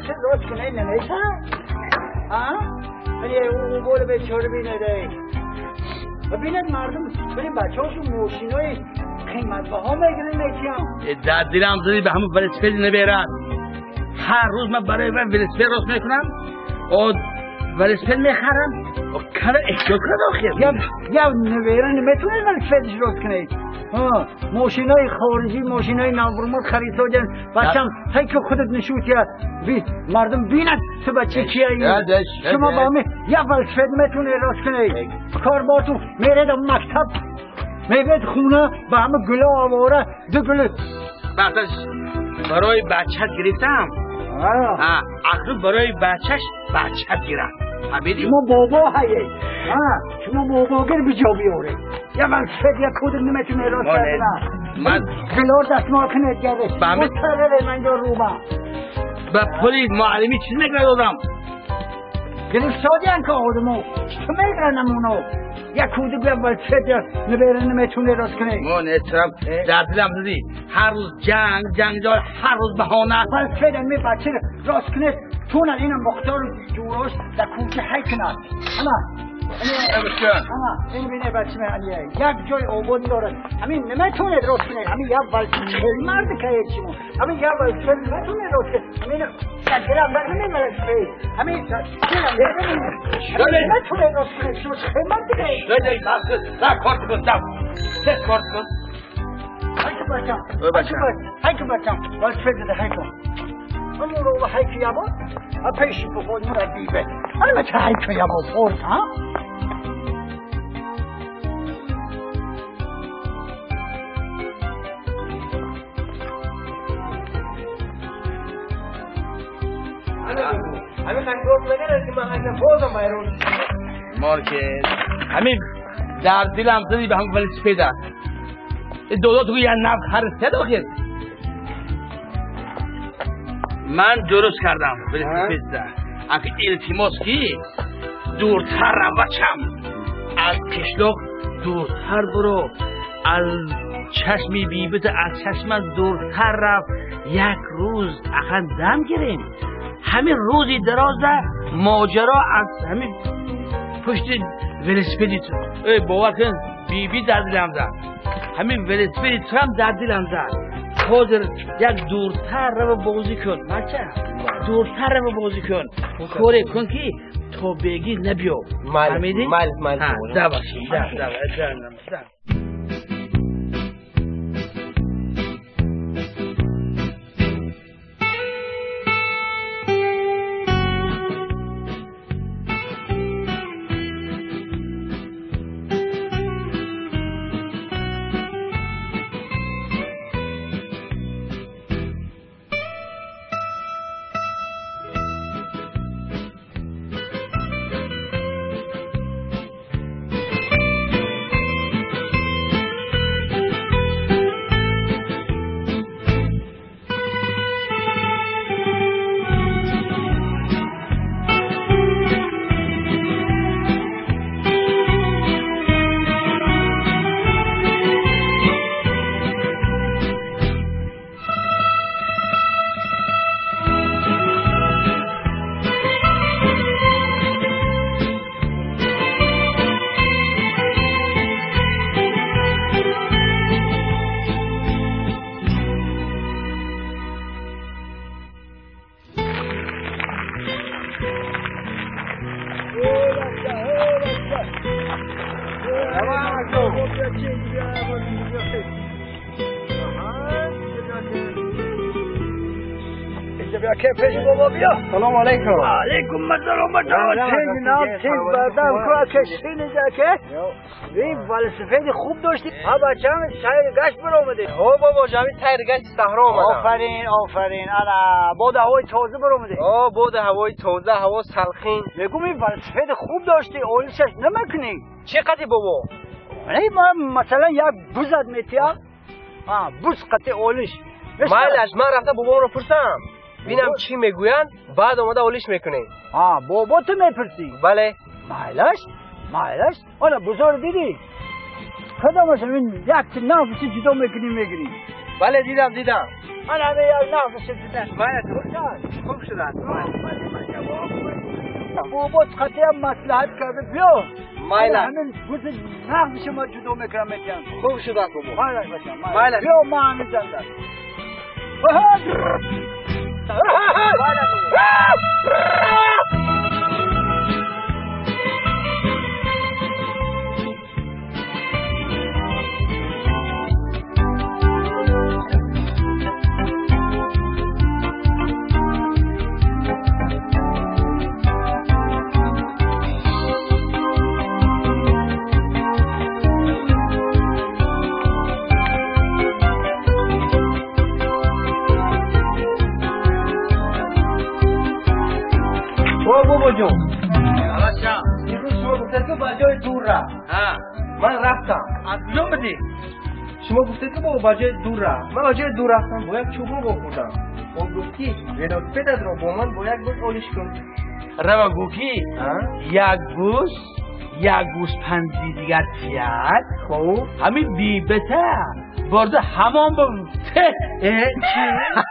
چه راست کنه نمیشه اون بوله به چهار بینه ده ببینید مردم بریم بچه هاشون موشینای قیمت بها میگیرن میتیم در دیرم زدی به همون ولسپید نبیرن هر روز من برای ولسپید راست میکنم و ولسپید میخرم و کنه احتیاج کنه داخل یا نبیرن نمیتونه ولسپیدش راست کنه ماشینای خارجی ماشینای نورومات خرید سازن بچم هی که خودت نشوت یا مردم بیند تو بچه کیه شما با همه یا ولسپید میتونه راست کنه کار با تو میره در مکتب میبید خونه با همه گله آواره دو گله بعدش برای بچت گرفتم اخیر برای بچت گیرم شما بابا هیه شما بابا گر بجا بیاره یا ولسپید یا کود نمیتونه راست کنه من گلار دستمال کنه گره مستقره من جا روبا به پلیس معلمی چیز نگره دادم گرفتادی انکه آدمو تو میگره نمونو یا کودی بیا ولسپید یا نبیره نمیتونه راست کنه من احترام در دلم زدی هر روز جنگ جای هر روز بهانه ولسپید می بچه راست کنه تونن این مختار جوراش در کوچه حی کنن این بینه بچه من یک جای آبادی دارد همین نمیتونه راست کنه همین یک ولسپید مرد که هیچیمون همین یک ولسپید نمیتونه راست کنه همین یک گرم در همین ولسپید همین نمیتونه راست کنه شو خیمت دیگه نه کارت کن کارت کن هی که بچم ولسپید ده هی کن همون رو هی که یابا پیشی بخود مرد بیبه همه چه هی که یابا فورد ها همین خنگوز بگره که من خنگوز بازم بایرون مارکت همین در دلم زدی به همون ولسپیده دولت تو یه نفت خرسته داخل من درست کردم ولسپیده اگه التماس کی دورتر رو بچم از کشلوک دورتر برو از چشمی بیبت از چشم دورتر رفت یک روز اخن دم گیریم همین روزی درازه ماجرا از همین پشت ولسپیدی تو باور کن بیبی در دلم زد همین ولسپیدی تو هم در دلم زد حاضر یک دورتر رو بازی کن بچه دورتر رو بازی کن کوره کن که تو بگی نبیو فهمیدی؟ مال ده باشی ده سلام علیکم علیکم السلام چیز بردم که کشتی نجاکه این ولسپید خوب داشتی ها بچه همه سیر گشت برآمده او بابا جمعی سیر گشت صحرا آمدم آفرین انا باد هوای تازه برآمده باد هوای تازه هوا سلخین میگم این ولسپید خوب داشتی اولشش نمیکنی چقدر بابا مثلا یک بوزد میتیا بوز قطع اولش مایلش من رفته بابام رو پرسم بینم چی میگوین بعد اومده اولش میکنه بابا تو میپرسی بله مایلش حالا بزرگ دیدی کدامش این یک نفسی جدا میکنی میگیری بله دیدم من همه یک نقض شدیدن خوب شدن بابا قطعی هم مسلحت کرده بیا مایلا همین گوز نقض شما جدا میکنم میکنم خوب شدن بابا مایلش باشم مایلش. بیا ما همین جندر بابا جون بچم دیروز شما گفتید که با جای دور رفت ها من رفتم از کجا بدی شما گفتید که بابا با جای دور رفت من با جای دور رفتم با یک چوبو بخوردم و گفتی ولاسپد رو با من با یک گوز آلیش کن روا گوکی یک گوز پنزی دیگر تیاد خوب همین بی بته برده همان با ته چی؟